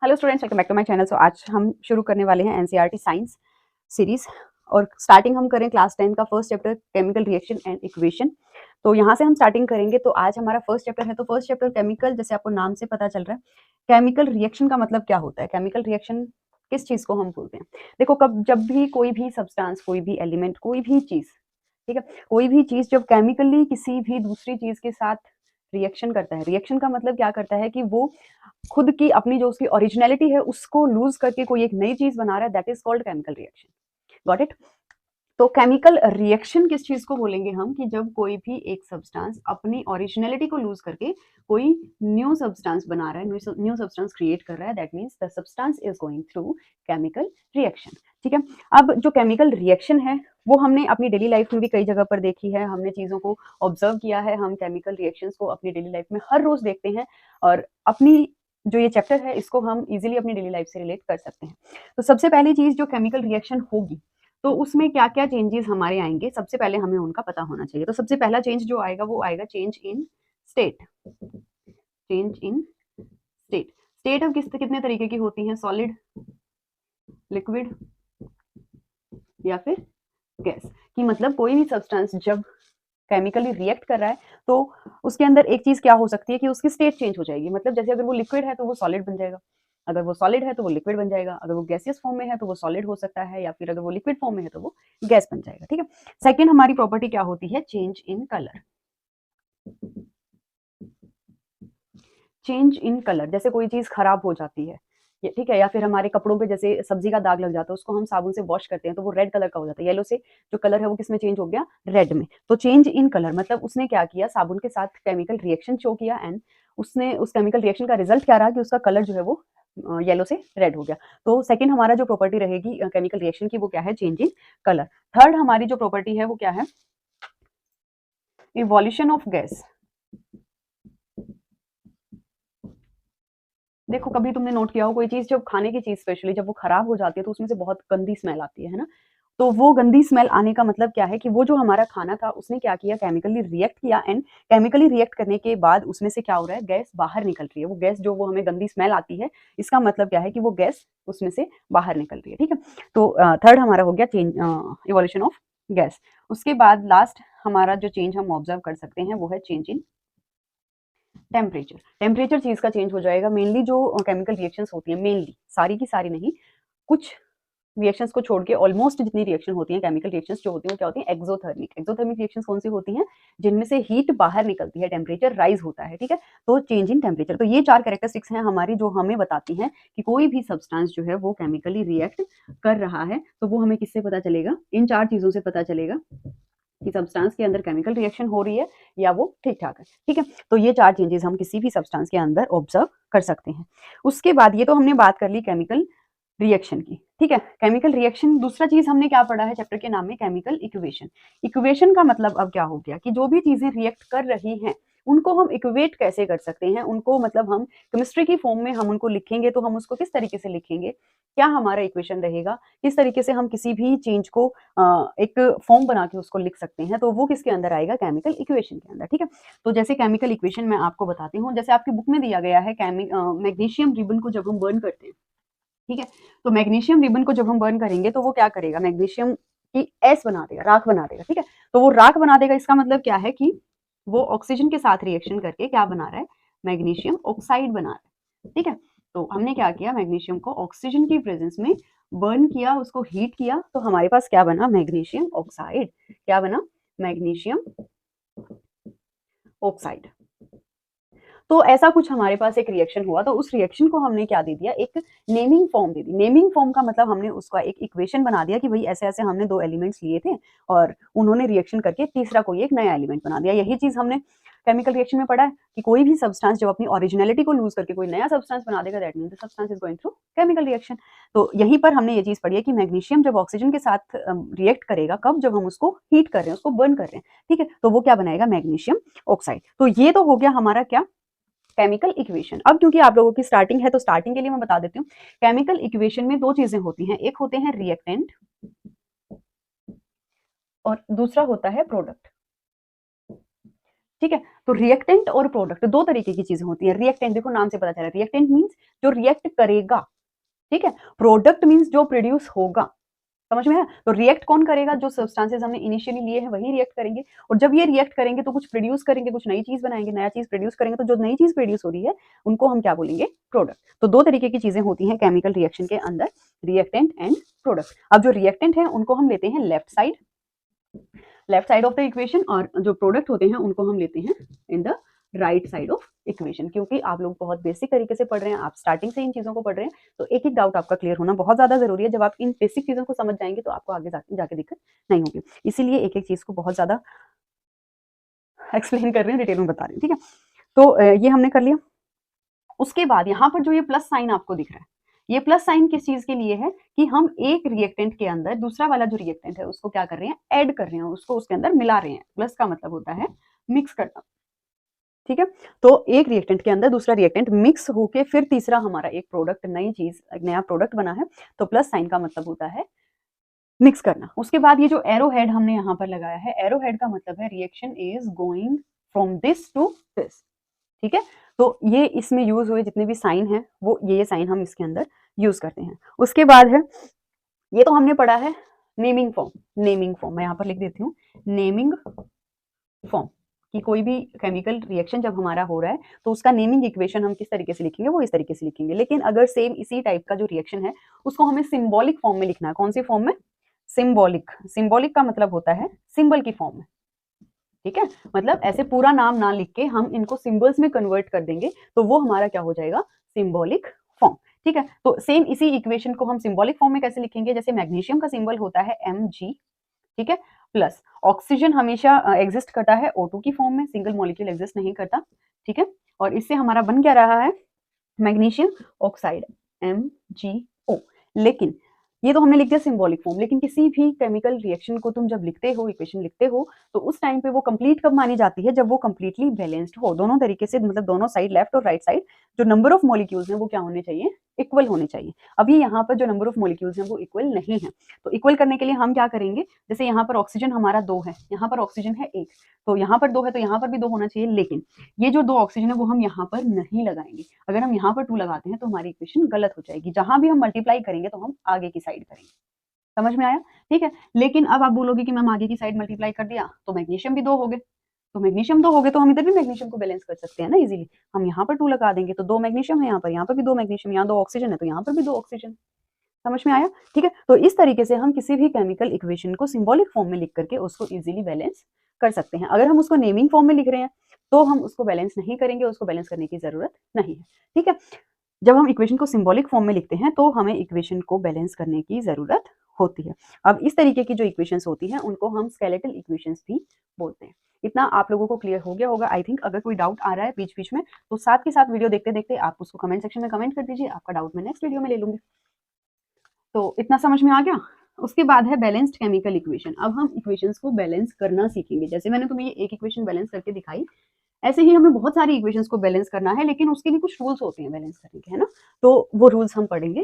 Hello students, welcome back to my channel. So आज हम शुरू करने वाले हैं एनसीईआरटी साइंस सीरीज और स्टार्टिंग हम करें क्लास 10 का first chapter chemical reaction and equation. तो यहाँ से हम स्टार्टिंग करेंगे। तो आज हमारा फर्स्ट चैप्टर है। तो फर्स्ट चैप्टर केमिकल, जैसे आपको नाम से पता चल रहा है, केमिकल रिएक्शन का मतलब क्या होता है। केमिकल रिएक्शन किस चीज को हम बोलते हैं। देखो, कब जब भी कोई भी सब्सटेंस, कोई भी एलिमेंट, कोई भी चीज, ठीक है, कोई भी चीज जब केमिकली किसी भी दूसरी चीज के साथ रिएक्शन करता है, रिएक्शन का मतलब क्या करता है कि वो खुद की अपनी जो उसकी ओरिजिनलिटी है उसको लूज करके कोई एक नई चीज बना रहा है, that is called chemical reaction. Got it. तो केमिकल रिएक्शन किस चीज को बोलेंगे हम, कि जब कोई भी एक सब्सटेंस अपनी ओरिजिनलिटी को लूज करके कोई न्यू सब्सटेंस बना रहा है, न्यू सब्सटेंस क्रिएट कर रहा है, that means the substance is going through chemical reaction. ठीक है। अब जो केमिकल रिएक्शन है वो हमने अपनी डेली लाइफ में भी कई जगह पर देखी है, हमने चीजों को ऑब्जर्व किया है, हम केमिकल रिएक्शंस को अपनी डेली लाइफ में हर रोज देखते हैं और अपनी जो ये चैप्टर है इसको हम इजीली अपनी डेली लाइफ से रिलेट कर सकते हैं। तो सबसे पहली चीज जो केमिकल रिएक्शन होगी तो उसमें क्या क्या चेंजेस हमारे आएंगे, सबसे पहले हमें उनका पता होना चाहिए। तो सबसे पहला चेंज जो आएगा वो आएगा change in state. Change in state. State अब कितने तरीके की होती हैं, सॉलिड, लिक्विड या फिर गैस। कि मतलब कोई भी सब्सटेंस जब केमिकली रिएक्ट कर रहा है तो उसके अंदर एक चीज क्या हो सकती है कि उसकी स्टेट चेंज हो जाएगी। मतलब जैसे अगर वो लिक्विड है तो वो सॉलिड बन जाएगा, अगर वो सॉलिड है तो वो लिक्विड बन जाएगा, अगर वो गैसियस फॉर्म में है तो वो सॉलिड हो सकता है, या फिर अगर वो लिक्विड फॉर्म में है तो वो गैस बन जाएगा। ठीक है। सेकेंड हमारी प्रॉपर्टी क्या होती है, change in colour. Change in colour, जैसे कोई चीज खराब हो जाती है, ठीक है, या फिर हमारे कपड़ों पे जैसे सब्जी का दाग लग जाता है, उसको हम साबुन से वॉश करते हैं तो वो रेड कलर का हो जाता है। येलो से जो कलर है वो किसमें चेंज हो गया, रेड में। तो चेंज इन कलर मतलब उसने क्या किया, साबुन के साथ केमिकल रिएक्शन शो किया एंड उसने उस केमिकल रिएक्शन का रिजल्ट क्या रहा कि उसका कलर जो है वो येलो से रेड हो गया। तो सेकंड हमारा जो प्रॉपर्टी रहेगी केमिकल रिएक्शन की वो क्या है, चेंज इन कलर। थर्ड हमारी जो प्रॉपर्टी है वो क्या है, इवोल्यूशन ऑफ गैस। देखो, कभी तुमने नोट किया हो कोई चीज, जब खाने की चीज स्पेशली जब वो खराब हो जाती है तो उसमें से बहुत गंदी स्मेल आती है ना। तो वो गंदी स्मेल आने का मतलब क्या है कि वो जो हमारा खाना था उसने क्या किया, केमिकली रिएक्ट किया एंड केमिकली रिएक्ट करने के बाद उसमें से क्या हो रहा है, गैस बाहर निकल रही है। वो गैस जो वो हमें गंदी स्मेल आती है, इसका मतलब क्या है कि वो गैस उसमें से बाहर निकल रही है। ठीक है। तो थर्ड हमारा हो गया चेंज, इवोल्यूशन ऑफ गैस। उसके बाद लास्ट हमारा जो चेंज हम ऑब्जर्व कर सकते हैं वो है चेंज इन टेम्परेचर। टेम्परेचर चीज का चेंज हो जाएगा। मेनली जो केमिकल रिएक्शंस होती हैं, मेनली सारी की सारी नहीं, कुछ रिएक्शंस को छोड़ के ऑलमोस्ट जितनी रिएक्शन होती हैं, केमिकल रिएक्शंस जो होती हैं वो क्या होती हैं, एक्सोथर्मिक। एक्सोथर्मिक रिएक्शंस कौन सी होती हैं, जिनमें से हीट बाहर निकलती है, टेम्परेचर राइज होता है। ठीक है। तो चेंज इन टेम्परेचर, तो ये चार कैरेक्टरिस्टिक्स हैं हमारी जो हमें बताती हैं कि कोई भी सब्सटेंस जो है वो केमिकली रिएक्ट कर रहा है। तो वो हमें किससे पता चलेगा, इन चार चीजों से पता चलेगा कि सब्सटेंस के अंदर केमिकल रिएक्शन हो रही है या वो ठीक ठाक है। ठीक है। तो ये चार चेंजेस हम किसी भी सब्सटेंस के अंदर ऑब्जर्व कर सकते हैं। उसके बाद ये तो हमने बात कर ली केमिकल रिएक्शन की। ठीक है। केमिकल रिएक्शन, दूसरा चीज हमने क्या पढ़ा है चैप्टर के नाम में, केमिकल इक्वेशन। इक्वेशन का मतलब अब क्या हो गया कि जो भी चीजें रिएक्ट कर रही हैं उनको हम इक्वेट कैसे कर सकते हैं, उनको मतलब हम केमिस्ट्री की फॉर्म में हम उनको लिखेंगे तो हम उसको किस तरीके से लिखेंगे, क्या हमारा इक्वेशन रहेगा, किस तरीके से हम किसी भी चेंज को एक फॉर्म बना के उसको लिख सकते हैं, तो वो किसके अंदर आएगा, केमिकल इक्वेशन के अंदर। ठीक है। तो जैसे केमिकल इक्वेशन मैं आपको बताती हूँ, जैसे आपकी बुक में दिया गया है मैग्नीशियम रिबन को जब हम बर्न करते हैं, ठीक है, तो मैग्नीशियम रिबन को जब हम बर्न करेंगे तो वो क्या करेगा, मैग्नीशियम की एस बना देगा, राख बना देगा। ठीक है। तो वो राख बना देगा, इसका मतलब क्या है कि वो ऑक्सीजन के साथ रिएक्शन करके क्या बना रहा है, मैग्नीशियम ऑक्साइड बना रहा है। ठीक है। तो हमने क्या किया, मैग्नीशियम को ऑक्सीजन की प्रेजेंस में बर्न किया, उसको हीट किया, तो हमारे पास क्या बना, मैग्नीशियम ऑक्साइड। क्या बना, मैग्नीशियम ऑक्साइड। तो ऐसा कुछ हमारे पास एक रिएक्शन हुआ, तो उस रिएक्शन को हमने क्या दे दिया, एक नेमिंग फॉर्म दे दी। नेमिंग फॉर्म का मतलब हमने उसका एक इक्वेशन बना दिया कि भाई ऐसे ऐसे हमने दो एलिमेंट्स लिए थे और उन्होंने रिएक्शन करके तीसरा कोई एक नया एलिमेंट बना दिया। यही चीज हमने केमिकल रिएक्शन में पढ़ा है कि कोई भी सब्सटेंस जब अपनी ओरिजिनलिटी को लूज करके कोई नया सब्सटेंस बना देगा, that means the substance is going through chemical reaction. तो यहीं पर हमने ये चीज पढ़ी है कि मैग्नीशियम जब ऑक्सीजन के साथ रिएक्ट करेगा, कब, जब हम उसको हीट कर रहे हैं, उसको बर्न कर रहे हैं। ठीक है। तो वो क्या बनाएगा, मैग्नीशियम ऑक्साइड। तो ये तो हो गया हमारा क्या, केमिकल इक्वेशन। अब क्योंकि आप लोगों की स्टार्टिंग है तो स्टार्टिंग के लिए मैं बता देती हूँ, केमिकल इक्वेशन में दो चीजें होती हैं, एक होते हैं रिएक्टेंट और दूसरा होता है प्रोडक्ट। ठीक है। तो रिएक्टेंट और प्रोडक्ट दो तरीके की चीजें होती है। रिएक्टेंट देखो नाम से पता चला, रिएक्टेंट मींस जो रिएक्ट करेगा, ठीक है। प्रोडक्ट मींस जो प्रोड्यूस होगा, समझ में है। तो रिएक्ट कौन करेगा, जो सब्सटेंसेस हमने इनिशियली लिए हैं वही रिएक्ट करेंगे, और जब ये रिएक्ट करेंगे तो कुछ प्रोड्यूस करेंगे, कुछ नई चीज बनाएंगे, नया चीज प्रोड्यूस करेंगे, तो जो नई चीज प्रोड्यूस हो रही है उनको हम क्या बोलेंगे, प्रोडक्ट। तो दो तरीके की चीजें होती हैं केमिकल रिएक्शन के अंदर, रिएक्टेंट एंड प्रोडक्ट। अब जो रिएक्टेंट है उनको हम लेते हैं left side of the equation, और जो प्रोडक्ट होते हैं उनको हम लेते हैं in the right side of equation. क्योंकि आप लोग बहुत बेसिक तरीके से पढ़ रहे हैं, आप स्टार्टिंग से इन चीजों को पढ़ रहे हैं, तो एक एक डाउट आपका क्लियर होना बहुत ज्यादा जरूरी है। जब आप इन बेसिक चीजों को समझ जाएंगे तो आपको आगे जाके दिक्कत नहीं होगी। इसीलिए एक एक चीज को बहुत ज्यादा एक्सप्लेन कर रहे हैं, डिटेल में बता रहे हैं, ठीक है। तो ये हमने कर लिया। उसके बाद यहाँ पर जो ये प्लस साइन आपको दिख रहा है, ये प्लस साइन किस चीज के लिए है, कि हम एक रिएक्टेंट के अंदर दूसरा वाला जो रिएक्टेंट है उसको क्या कर रहे हैं, ऐड कर रहे हैं, उसको उसके अंदर मिला रहे हैं। प्लस का मतलब होता है मिक्स करना, ठीक है। तो एक रिएक्टेंट के अंदर दूसरा रिएक्टेंट मिक्स होके फिर तीसरा हमारा एक प्रोडक्ट, नई चीज, नया प्रोडक्ट बना है। तो प्लस साइन का मतलब होता है मिक्स करना। उसके बाद ये जो एरो हेड हमने यहाँ पर लगाया है, एरो हेड का मतलब है reaction is going from this to this, ठीक है। तो ये इसमें यूज हुए जितने भी साइन है वो ये साइन हम इसके अंदर यूज करते हैं। उसके बाद है, ये तो हमने पढ़ा है नेमिंग फॉर्म मैं यहाँ पर लिख देती हूँ, नेमिंग फॉर्म, कि कोई भी केमिकल रिएक्शन जब हमारा हो रहा है तो उसका नेमिंग इक्वेशन हम किस तरीके से लिखेंगे, वो इस तरीके से लिखेंगे। लेकिन अगर सेम इसी टाइप का जो रिएक्शन है उसको हमें सिंबॉलिक फॉर्म में लिखना है। कौन सी फॉर्म में, सिंबॉलिक का मतलब होता है सिंबल की फॉर्म में, ठीक है। मतलब ऐसे पूरा नाम ना लिख के हम इनको सिंबल्स में कन्वर्ट कर देंगे तो वो हमारा क्या हो जाएगा, सिंबॉलिक फॉर्म, ठीक है। तो सेम इसी इक्वेशन को हम सिंबॉलिक फॉर्म में कैसे लिखेंगे, जैसे मैग्नीशियम का सिंबल होता है Mg, ठीक है, प्लस ऑक्सीजन हमेशा एग्जिस्ट करता है O2 की फॉर्म में, सिंगल मॉलिक्यूल एग्जिस्ट नहीं करता, ठीक है। और इससे हमारा बन क्या रहा है, मैग्नीशियम ऑक्साइड MgO। लेकिन ये तो हमने लिख दिया सिंबॉलिक फॉर्म, लेकिन किसी भी केमिकल रिएक्शन को तुम जब लिखते हो, इक्वेशन लिखते हो, तो उस टाइम पे वो कंप्लीट कब मानी जाती है, जब वो कंप्लीटली बैलेंस्ड हो, दोनों तरीके से, मतलब दोनों साइड, लेफ्ट और राइट साइड, जो नंबर ऑफ मॉलिक्यूल्स हैं वो क्या होने चाहिए, इक्वल होने चाहिए। अभी यहाँ पर जो नंबर ऑफ मॉलिक्यूल्स हैं वो इक्वल नहीं है, तो इक्वल करने के लिए हम क्या करेंगे, जैसे यहाँ पर ऑक्सीजन हमारा 2 है, यहाँ पर ऑक्सीजन है 1, तो यहाँ पर 2 है तो यहाँ पर भी 2 होना चाहिए। लेकिन ये जो 2 ऑक्सीजन है वो हम यहाँ पर नहीं लगाएंगे। अगर हम यहाँ पर 2 लगाते हैं तो हमारी इक्वेशन गलत हो जाएगी। जहां भी हम मल्टीप्लाई करेंगे तो हम आगे की साइड करेंगे, समझ में आया, ठीक है। लेकिन अब आप बोलोगे कि मैम आगे की साइड मल्टीप्लाई कर दिया तो मैग्नीशियम भी 2 हो गए, तो मैग्नीशियम 2 हो गए तो हम इधर भी मैग्नीशियम को बैलेंस कर सकते हैं ना इजीली। हम यहाँ पर 2 लगा देंगे तो 2 मैग्नीशियम है, यहाँ पर भी 2 मैग्नीशियम, यहाँ 2 ऑक्सीजन है तो यहाँ पर भी 2 ऑक्सीजन, समझ में आया, ठीक है। तो इस तरीके से हम किसी भी केमिकल इक्वेशन को सिंबॉलिक फॉर्म में लिख करके उसको इजीली बैलेंस कर सकते हैं। अगर हम उसको नेमिंग फॉर्म में लिख रहे हैं तो हम उसको बैलेंस नहीं करेंगे, उसको बैलेंस करने की जरूरत नहीं है, ठीक है। जब हम इक्वेशन को सिंबॉलिक फॉर्म में लिखते हैं तो हमें इक्वेशन को बैलेंस करने की जरूरत होती है। अब इस तरीके की जो इक्वेशंस होती हैं उनको हम स्केलेटल इक्वेशंस भी बोलते हैं। इतना आप लोगों को क्लियर हो गया होगा आई थिंक। अगर कोई डाउट आ रहा है बीच बीच में तो साथ के साथ वीडियो देखते देखते आप उसको कमेंट सेक्शन में कमेंट कर दीजिए, आपका डाउट मैं नेक्स्ट वीडियो में ले लूंगी। तो इतना समझ में आ गया। उसके बाद है बैलेंस्ड केमिकल इक्वेशन। अब हम इक्वेशंस को बैलेंस करना सीखेंगे। जैसे मैंने तुम्हें ये एक इक्वेशन बैलेंस करके दिखाई, ऐसे ही हमें बहुत सारी इक्वेशंस को बैलेंस करना है, लेकिन उसके लिए कुछ रूल्स होते हैं बैलेंस करने के, है ना। तो वो रूल्स हम पढ़ेंगे।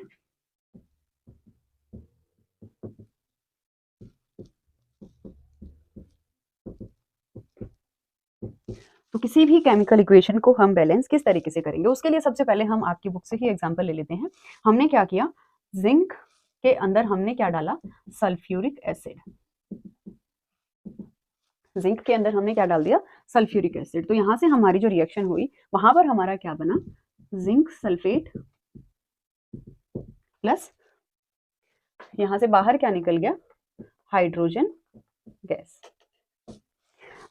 तो किसी भी केमिकल इक्वेशन को हम बैलेंस किस तरीके से करेंगे, उसके लिए सबसे पहले हम आपकी बुक से ही एग्जांपल ले लेते हैं। हमने क्या किया, जिंक के अंदर हमने क्या डाला, सल्फ्यूरिक एसिड। जिंक के अंदर हमने क्या डाल दिया, सल्फ्यूरिक एसिड। तो यहां से हमारी जो रिएक्शन हुई वहां पर हमारा क्या बना, जिंक सल्फेट प्लस यहां से बाहर क्या निकल गया, हाइड्रोजन गैस।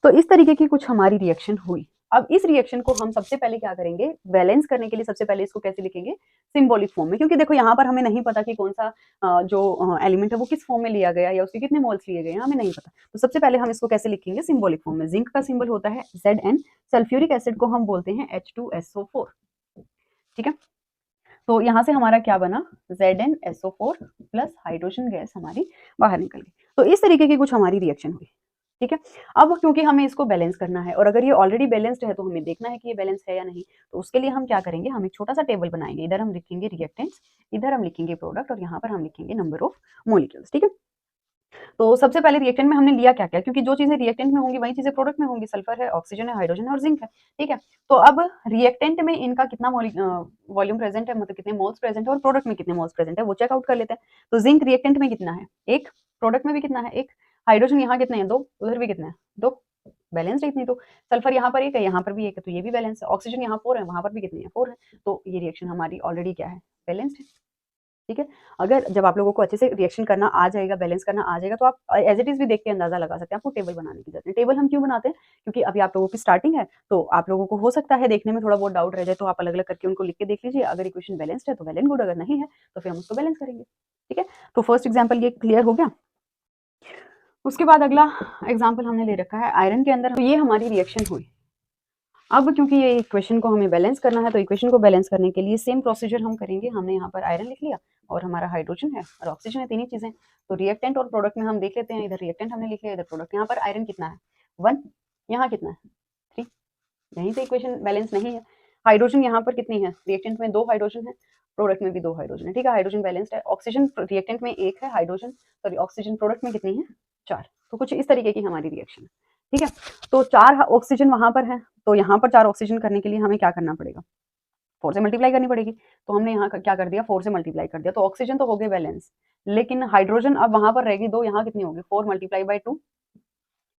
तो इस तरीके की कुछ हमारी रिएक्शन हुई। अब इस रिएक्शन को हम सबसे पहले क्या करेंगे, बैलेंस करने के लिए सबसे पहले इसको कैसे लिखेंगे, सिंबॉलिक फॉर्म में। क्योंकि देखो यहाँ पर हमें नहीं पता कि कौन सा जो एलिमेंट है वो किस फॉर्म में लिया गया या उसके कितने मोल्स लिए गए, हमें नहीं पता। तो सबसे पहले हम इसको कैसे लिखेंगे, सिंबॉलिक फॉर्म में। जिंक का सिंबल होता है Zn, सल्फ्यूरिक एसिड को हम बोलते हैं H2SO4, ठीक है। तो यहाँ से हमारा क्या बना, ZnSO4 प्लस हाइड्रोजन गैस हमारी बाहर निकल गई। तो इस तरीके की कुछ हमारी रिएक्शन हुई, ठीक है। अब क्योंकि हमें इसको बैलेंस करना है और अगर ये ऑलरेडी बैलेंस्ड है तो हमें देखना है कि ये बैलेंस है या नहीं। तो उसके लिए हम क्या करेंगे, हम एक छोटा सा टेबल बनाएंगे। इधर हम लिखेंगे रिएक्टेंट्स, इधर हम लिखेंगे प्रोडक्ट और यहाँ पर हम लिखेंगे नंबर ऑफ मॉलिक्यूल्स, ठीक है। तो सबसे पहले रिएक्टेंट में हमने लिया क्या-क्या, क्योंकि जो चीज़ें रिएक्टेंट में होंगी वही चीज़ें प्रोडक्ट में होंगी, सल्फर है, ऑक्सीजन है, हाइड्रोजन है और ज़िंक है, ठीक है? तो अब रिएक्टेंट में इनका कितना वॉल्यूम प्रेज़ेंट है, मतलब कितने मोल्स प्रेज़ेंट है और प्रोडक्ट में कितने मोल्स प्रेज़ेंट है, वो चेक आउट कर लेते हैं। तो ज़िंक रिएक्टेंट में कितना है? 1, प्रोडक्ट में भी कितना है? 1, हाइड्रोजन यहाँ कितने हैं? 2, उधर भी कितने हैं? 2, बैलेंस्ड है इतनी तो। सल्फर यहाँ पर 1 है, यहाँ पर भी 1 है, तो ये भी बैलेंस है। ऑक्सीजन यहाँ 4 है, वहाँ पर भी कितनी है? 4 है। तो ये रिएक्शन हमारी ऑलरेडी क्या है? बैलेंस्ड है। ठीक है? अगर जब आप लोगों को अच्छे से रिएक्शन करना आ जाएगा, बैलेंस करना आ जाएगा, तो आप एज़ इट इज़ भी देख के अंदाज़ा लगा सकते हैं। आपको टेबल बनाने की ज़रूरत नहीं। टेबल हम क्यों बनाते हैं? क्योंकि अभी आप लोगों की स्टार्टिंग है, तो आप लोगों को हो सकता है देखने में थोड़ा बहुत डाउट रह जाए, तो आप अलग-अलग करके उनको लिख के देख लीजिए। अगर इक्वेशन बैलेंस्ड है, तो वेल एंड गुड, अगर नहीं है, तो फिर हम उसको बैलेंस करेंगे। ठीक है? तो फर्स्ट एग्ज़ाम्पल ये क्लियर हो गया? उसके बाद अगला एग्ज़ाम्पल हमने ले रखा है आयरन के अंदर, तो ये हमारी रिएक्शन हुई। अब क्योंकि ये इक्वेशन को हमें बैलेंस करना है, तो इक्वेशन को बैलेंस करने के लिए सेम प्रोसीजर हम करेंगे। हमने यहाँ पर आयरन लिख लिया और हमारा हाइड्रोजन है और ऑक्सीजन है, तीन ही चीजें। तो रिएक्टेंट और प्रोडक्ट में हम देख लेते हैं, इधर रिएक्टेंट हमने लिख लिया, इधर प्रोडक्ट। यहाँ पर आयरन कितना है? 1, यहाँ कितना है? 3, यहीं से इक्वेशन बैलेंस नहीं है। हाइड्रोजन यहाँ पर कितनी है? रिएक्टेंट में 2 हाइड्रोजन है, प्रोडक्ट में भी 2 हाइड्रोजन है, ठीक है, हाइड्रोजन बैलेंस्ड है। ऑक्सीजन रिएक्टेंट में 1 है, हाइड्रोजन सॉरी ऑक्सीजन प्रोडक्ट में कितनी है? 4। तो कुछ इस तरीके की हमारी रिएक्शन है, ठीक है। तो 4 ऑक्सीजन वहां पर है, तो यहाँ पर 4 ऑक्सीजन करने के लिए हमें क्या करना पड़ेगा? 4 से मल्टीप्लाई करनी पड़ेगी। तो हमने यहाँ क्या कर दिया? 4 से मल्टीप्लाई कर दिया। तो ऑक्सीजन तो हो गए बैलेंस, लेकिन हाइड्रोजन अब वहां पर रहेगी 2, यहाँ कितनी होगी? 4 मल्टीप्लाई बाई 2,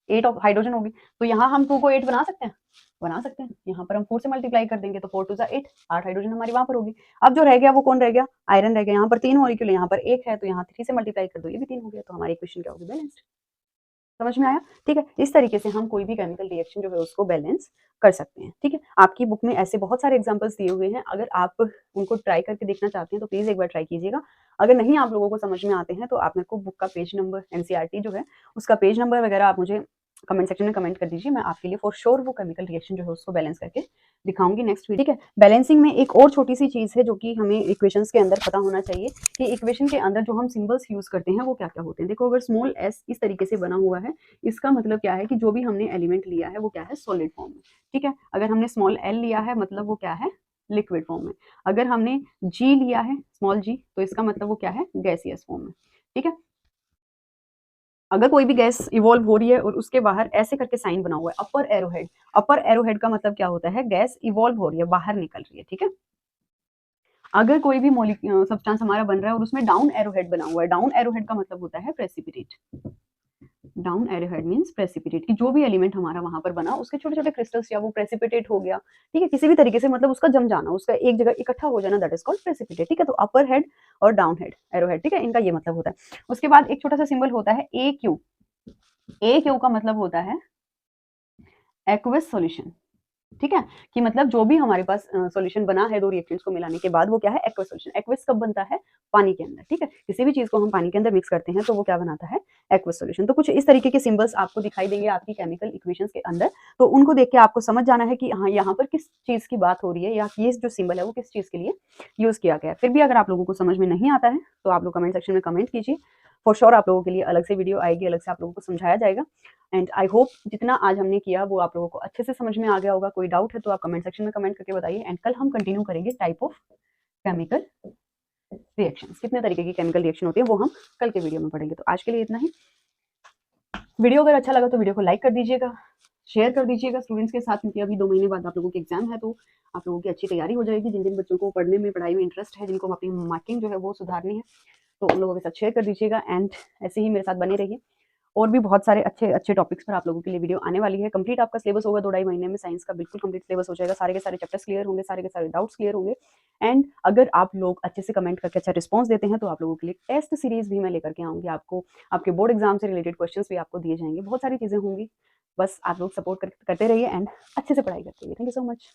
8 ऑफ हाइड्रोजन होगी। तो यहाँ हम 2 को 8 बना सकते हैं? बना सकते हैं। यहाँ पर हम 4 से मल्टीप्लाई कर देंगे, तो 4 2 8, 8 हाइड्रोजन हमारी वहां पर होगी। अब जो रह गया वो कौन रह गया? आयरन रह गया। यहाँ पर 3 मॉलिक्यूल, यहाँ पर 1 है, तो यहाँ 3 से मल्टीप्लाई कर दो, ये भी 3 हो गया। तो हमारी इक्वेशन क्या होगी? बैलेंस्ड। समझ में आया? ठीक है, इस तरीके से हम कोई भी केमिकल रिएक्शन जो है उसको बैलेंस कर सकते हैं। ठीक है, आपकी बुक में ऐसे बहुत सारे एग्जांपल्स दिए हुए हैं, अगर आप उनको ट्राई करके देखना चाहते हैं तो प्लीज एक बार ट्राई कीजिएगा। अगर नहीं आप लोगों को समझ में आते हैं तो आप मेरे को बुक का पेज नंबर, एनसीईआरटी जो है उसका पेज नंबर वगैरह आप मुझे कमेंट सेक्शन में कमेंट कर दीजिए। मैं आपके लिए फॉर श्योर वो केमिकल रिएक्शन जो है उसको बैलेंस करके दिखाऊंगी नेक्स्ट वीडियो। ठीक है, बैलेंसिंग में एक और छोटी सी चीज है जो कि हमें इक्वेशंस के अंदर पता होना चाहिए कि इक्वेशन के अंदर जो हम सिंबल्स यूज करते हैं वो क्या क्या होते हैं। देखो, अगर स्मॉल एस इस तरीके से बना हुआ है, इसका मतलब क्या है कि जो भी हमने एलिमेंट लिया है वो क्या है? सॉलिड फॉर्म में। ठीक है, अगर हमने स्मॉल एल लिया है मतलब वो क्या है? लिक्विड फॉर्म में। अगर हमने जी लिया है, स्मॉल जी, तो इसका मतलब वो क्या है? गैसियस फॉर्म में। ठीक है, अगर कोई भी गैस इवॉल्व हो रही है और उसके बाहर ऐसे करके साइन बना हुआ है, अपर एरोहेड। अपर एरोहेड का मतलब क्या होता है? गैस इवॉल्व हो रही है, बाहर निकल रही है। ठीक है, अगर कोई भी सब्सटेंस हमारा बन रहा है और उसमें डाउन एरोहेड बना हुआ है, डाउन एरोहेड का मतलब होता है precipitate. Down arrowhead means precipitate, कि जो भी एलिमेंट हमारा वहां पर बना उसके छोटे छोटे क्रिस्टल्स या वो प्रेसिपिटेट हो गया। ठीक है, किसी भी तरीके से मतलब उसका जम जाना, उसका एक जगह इकट्ठा हो जाना, दैट इज कॉल्ड प्रेसिपिटेट। ठीक है, तो अपर हेड और डाउन हेड एरोहेड, ठीक है, इनका ये मतलब होता है। उसके बाद एक छोटा सा सिंबल होता है ए क्यू। ए क्यू का मतलब होता है एक्वस सॉल्यूशन। ठीक है, कि मतलब जो भी हमारे पास सॉल्यूशन बना है दो रिएक्टेंट्स को मिलाने के बाद वो क्या है? Aqueous solution. एक्वस कब बनता है? पानी के अंदर। ठीक है, किसी भी चीज को हम पानी के अंदर मिक्स करते हैं तो वो क्या बनाता है? Aqueous solution. तो कुछ इस तरीके के सिंबल्स आपको दिखाई देंगे आपकी केमिकल इक्वेशंस के अंदर, तो उनको देख के आपको समझ जाना है कि हाँ, यहाँ पर किस चीज की बात हो रही है या ये जो सिंबल है वो किस चीज के लिए यूज किया गया है। फिर भी अगर आप लोगों को समझ में नहीं आता है तो आप लोग कमेंट सेक्शन में कमेंट कीजिए। फॉर श्योर आप लोगों के लिए अलग से वीडियो आएगी, अलग से आप लोगों को समझाया जाएगा। एंड आई होप जितना आज हमने किया वो आप लोगों को अच्छे से समझ में आ गया होगा। कोई डाउट है तो आप कमेंट सेक्शन में कमेंट करके बताइए। एंड कल हम कंटिन्यू करेंगे टाइप ऑफ केमिकल रिएक्शंस, कितने तरीके की केमिकल रिएक्शन होती है वो हम कल के वीडियो में पढ़ेंगे। तो आज के लिए इतना ही। वीडियो अगर अच्छा लगा तो वीडियो को लाइक कर दीजिएगा, शेयर कर दीजिएगा स्टूडेंट्स के साथ, क्योंकि अभी 2 महीने बाद आप लोगों की एग्जाम है, तो आप लोगों की अच्छी तैयारी हो जाएगी। जिन जिन बच्चों को पढ़ने में, पढ़ाई में इंटरेस्ट है, जिनको अपनी मार्किंग जो है वो सुधारनी है, तो उन लोगों के साथ शेयर कर दीजिएगा। एंड ऐसे ही मेरे साथ बने रहिए। और भी बहुत सारे अच्छे अच्छे टॉपिक्स पर आप लोगों के लिए वीडियो आने वाली है। कंप्लीट आपका सिलेबस होगा 2 ढाई महीने में, साइंस का बिल्कुल कंप्लीट सिलेबस हो जाएगा। सारे के सारे चैप्टर्स क्लियर होंगे, सारे के सारे डाउट्स क्लियर होंगे। एंड अगर आप लोग अच्छे से कमेंट करके अच्छा रिस्पॉन्स देते हैं तो आप लोगों के लिए टेस्ट सीरीज भी मैं लेकर के आऊंगी। आपको आपके बोर्ड एग्जाम से रिलेटेड क्वेश्चंस भी आपको दिए जाएंगे, बहुत सारी चीजें होंगी। बस आप लोग सपोर्ट करते रहिए एंड अच्छे से पढ़ाई करते रहिए। Thank you so much.